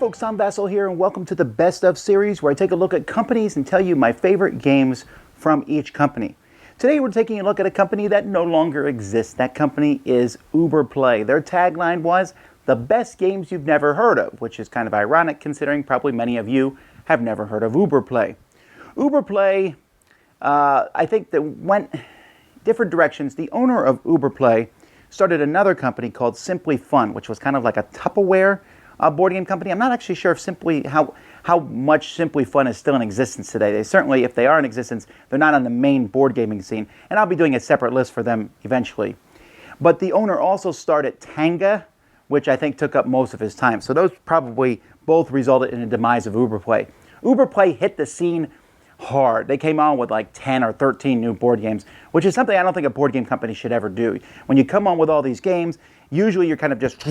folks, I'm Vasel here, and welcome to the Best Of series, where I take a look at companies and tell you my favorite games from each company. Today we're taking a look at a company that no longer exists. That company is berplay. Their tagline was, "The best games you've never heard of," which is kind of ironic considering probably many of you have never heard of berplay. Berplay, I think that went different directions. The owner of berplay started another company called Simply Fun, which was kind of like a Tupperware board game company. I'm not actually sure if how much Simply Fun is still in existence today. They certainly, if they are in existence, they're not on the main board gaming scene, and I'll be doing a separate list for them eventually. But the owner also started Tanga, which I think took up most of his time. So those probably both resulted in the demise of berplay. Berplay hit the scene hard. They came on with like 10 or 13 new board games, which is something I don't think a board game company should ever do. When you come on with all these games, usually you're kind of just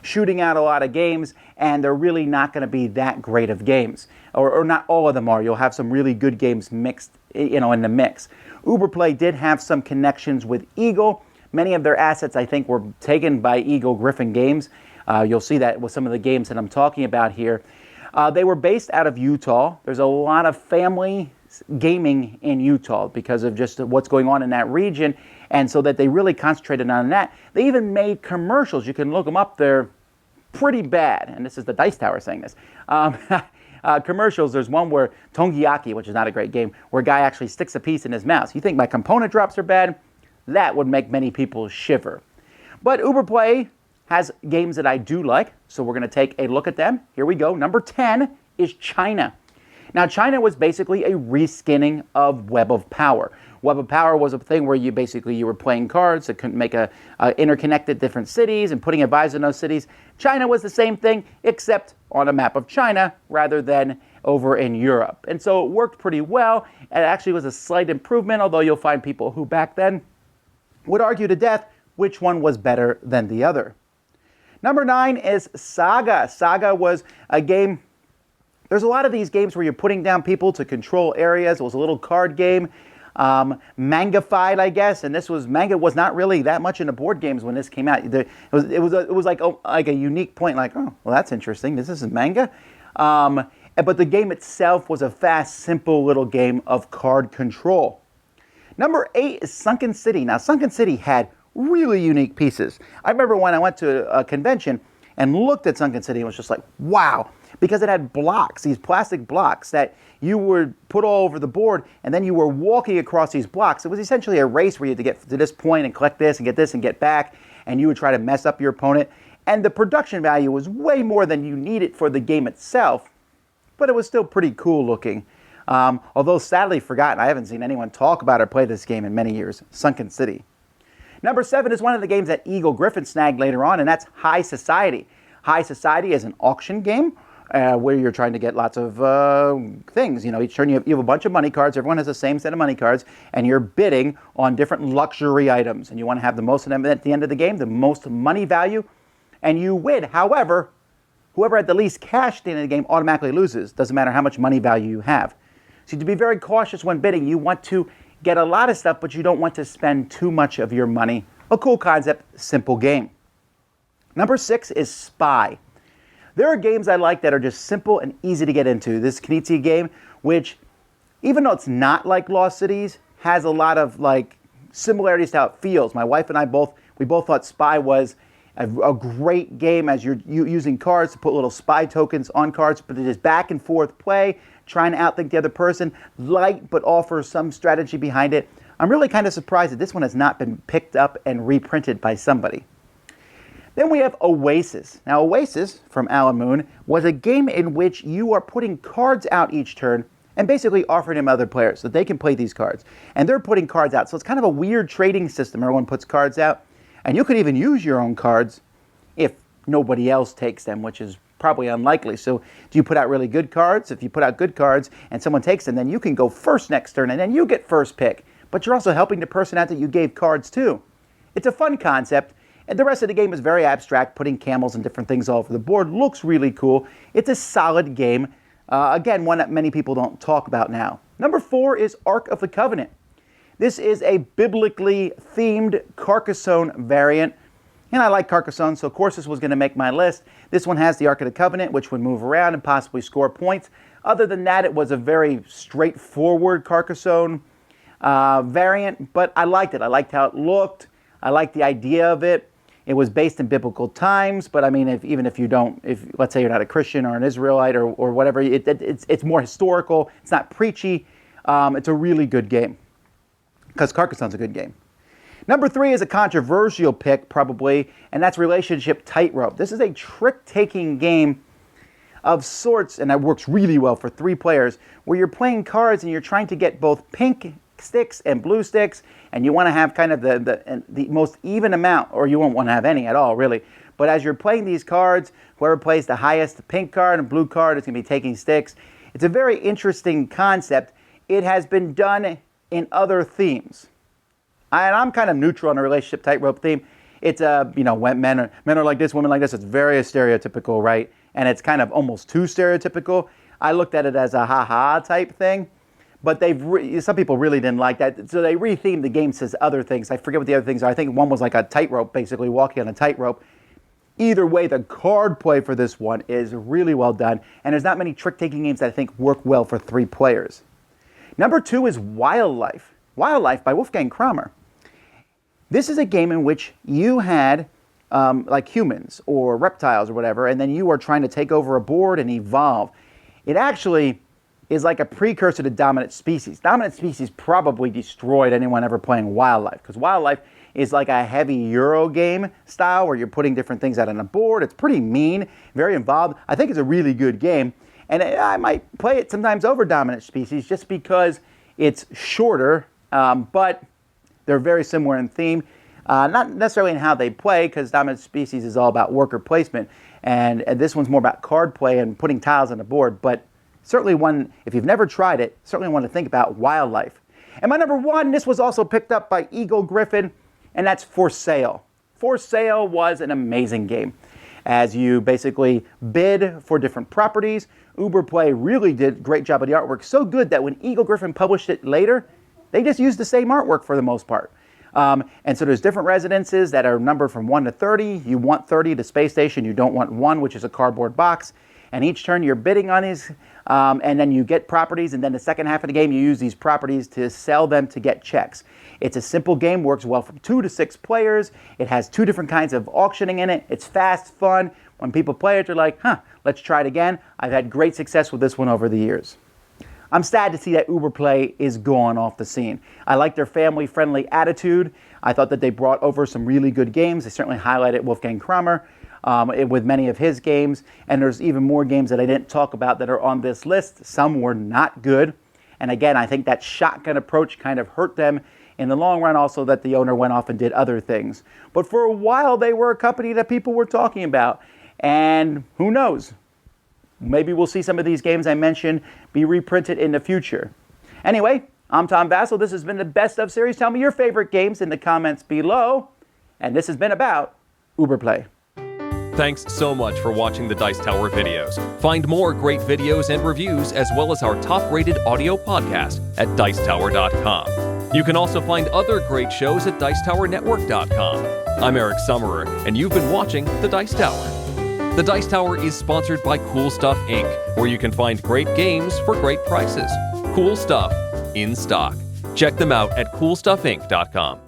shooting out a lot of games, and they're really not going to be that great of games. Or not all of them are. You'll have some really good games mixed, in the mix. berplay did have some connections with Eagle. Many of their assets, I think, were taken by Eagle Griffin Games. You'll see that with some of the games that I'm talking about here. They were based out of Utah. There's a lot of family gaming in Utah because of just what's going on in that region, and so that they really concentrated on that. They even made commercials. You can look them up. They're pretty bad, and this is the Dice Tower saying this. Commercials, there's one where Tongyaki, which is not a great game, where a guy actually sticks a piece in his mouth. You think my component drops are bad? That would make many people shiver. But berplay has games that I do like, so we're going to take a look at them. Here we go. Number 10 is China. Now, China was basically a reskinning of Web of Power. Web of Power was a thing where you were playing cards that could make interconnected different cities and putting advisors in those cities. China was the same thing, except on a map of China rather than over in Europe. And so it worked pretty well. It actually was a slight improvement, although you'll find people who back then would argue to death which one was better than the other. Number 9 is Saga. Saga was a game. There's a lot of these games where you're putting down people to control areas. It was a little card game, mangafied, I guess. And manga was not really that much into board games when this came out. It was like a unique point. Like, oh, well, that's interesting. This is manga. But the game itself was a fast, simple little game of card control. Number 8 is Sunken City. Now, Sunken City had really unique pieces. I remember when I went to a convention and looked at Sunken City and was just like, wow, because it had blocks, these plastic blocks that you would put all over the board, and then you were walking across these blocks. It was essentially a race where you had to get to this point and collect this and get back, and you would try to mess up your opponent. And the production value was way more than you needed for the game itself, but it was still pretty cool looking. Although sadly forgotten, I haven't seen anyone talk about or play this game in many years, Sunken City. Number 7 is one of the games that Eagle Griffin snagged later on, and that's High Society. High Society is an auction game where you're trying to get lots of things. Each turn you have a bunch of money cards. Everyone has the same set of money cards, and you're bidding on different luxury items. And you want to have the most of them at the end of the game, the most money value, and you win. However, whoever had the least cash at the end of the game automatically loses. Doesn't matter how much money value you have. So to be very cautious when bidding, you want to get a lot of stuff, but you don't want to spend too much of your money. A cool concept, simple game. Number 6 is Spy. There are games I like that are just simple and easy to get into. This Knizia game, which, even though it's not like Lost Cities, has a lot of similarities to how it feels. My wife and I both thought Spy was a great game as you're using cards to put little spy tokens on cards, but it is back and forth play, trying to outthink the other person, light but offers some strategy behind it. I'm really kind of surprised that this one has not been picked up and reprinted by somebody. Then we have Oasis. Now, Oasis from Alan Moon was a game in which you are putting cards out each turn and basically offering them other players so they can play these cards. And they're putting cards out. So it's kind of a weird trading system. Everyone puts cards out. And you could even use your own cards if nobody else takes them, which is probably unlikely. So do you put out really good cards? If you put out good cards and someone takes them, then you can go first next turn and then you get first pick. But you're also helping the person out that you gave cards to. It's a fun concept. And the rest of the game is very abstract, putting camels and different things all over the board. Looks really cool. It's a solid game. Again, one that many people don't talk about now. Number 4 is Ark of the Covenant. This is a biblically themed Carcassonne variant. And I like Carcassonne, so of course this was going to make my list. This one has the Ark of the Covenant, which would move around and possibly score points. Other than that, it was a very straightforward Carcassonne variant, but I liked it. I liked how it looked. I liked the idea of it. It was based in biblical times, but I mean, even if you don't, if let's say you're not a Christian or an Israelite or whatever, it's more historical. It's not preachy. It's a really good game because Carcassonne's a good game. Number 3 is a controversial pick, probably, and that's Relationship Tightrope. This is a trick-taking game of sorts, and that works really well for 3 players, where you're playing cards and you're trying to get both pink sticks and blue sticks, and you want to have kind of the most even amount, or you won't want to have any at all, really. But as you're playing these cards, whoever plays the highest pink card and blue card is going to be taking sticks. It's a very interesting concept. It has been done in other themes. And I'm kind of neutral on a Relationship Tightrope theme. It's when men are like this, women like this. It's very stereotypical, right? And it's kind of almost too stereotypical. I looked at it as a ha-ha type thing. But some people really didn't like that. So they rethemed the game to other things. I forget what the other things are. I think one was like a tightrope, basically walking on a tightrope. Either way, the card play for this one is really well done. And there's not many trick-taking games that I think work well for 3 players. Number 2 is Wildlife. Wildlife by Wolfgang Kramer. This is a game in which you had like humans or reptiles or whatever, and then you are trying to take over a board and evolve. It actually is like a precursor to Dominant Species. Dominant Species probably destroyed anyone ever playing Wildlife, because Wildlife is like a heavy Euro game style where you're putting different things out on a board. It's pretty mean, very involved. I think it's a really good game, and I might play it sometimes over Dominant Species just because it's shorter, but they're very similar in theme. Not necessarily in how they play, because Dominant Species is all about worker placement, and this one's more about card play and putting tiles on the board, but certainly one, if you've never tried it, certainly want to think about Wildlife. And my number 1, this was also picked up by Eagle Griffin, and that's For Sale. For Sale was an amazing game, as you basically bid for different properties. Uberplay really did a great job of the artwork, so good that when Eagle Griffin published it later, they just used the same artwork for the most part. And so there's different residences that are numbered from 1 to 30. You want 30, the space station. You don't want 1, which is a cardboard box. And each turn you're bidding on these, and then you get properties, and then the second half of the game you use these properties to sell them to get checks. It's a simple game, works well from 2 to 6 players. It has 2 different kinds of auctioning in it. It's fast, fun. When people play it, they're like, let's try it again. I've had great success with this one over the years. I'm sad to see that Uberplay is gone off the scene. I like their family-friendly attitude. I thought that they brought over some really good games. They certainly highlighted Wolfgang Kramer with many of his games. And there's even more games that I didn't talk about that are on this list. Some were not good. And again, I think that shotgun approach kind of hurt them in the long run, also that the owner went off and did other things. But for a while, they were a company that people were talking about. And who knows? Maybe we'll see some of these games I mentioned be reprinted in the future. Anyway, I'm Tom Vasel. This has been the Best of series. Tell me your favorite games in the comments below. And this has been about Uberplay. Thanks so much for watching the Dice Tower videos. Find more great videos and reviews, as well as our top-rated audio podcast at Dicetower.com. You can also find other great shows at Dicetowernetwork.com. I'm Eric Summerer, and you've been watching The Dice Tower. The Dice Tower is sponsored by Cool Stuff Inc., where you can find great games for great prices. Cool stuff in stock. Check them out at CoolStuffInc.com.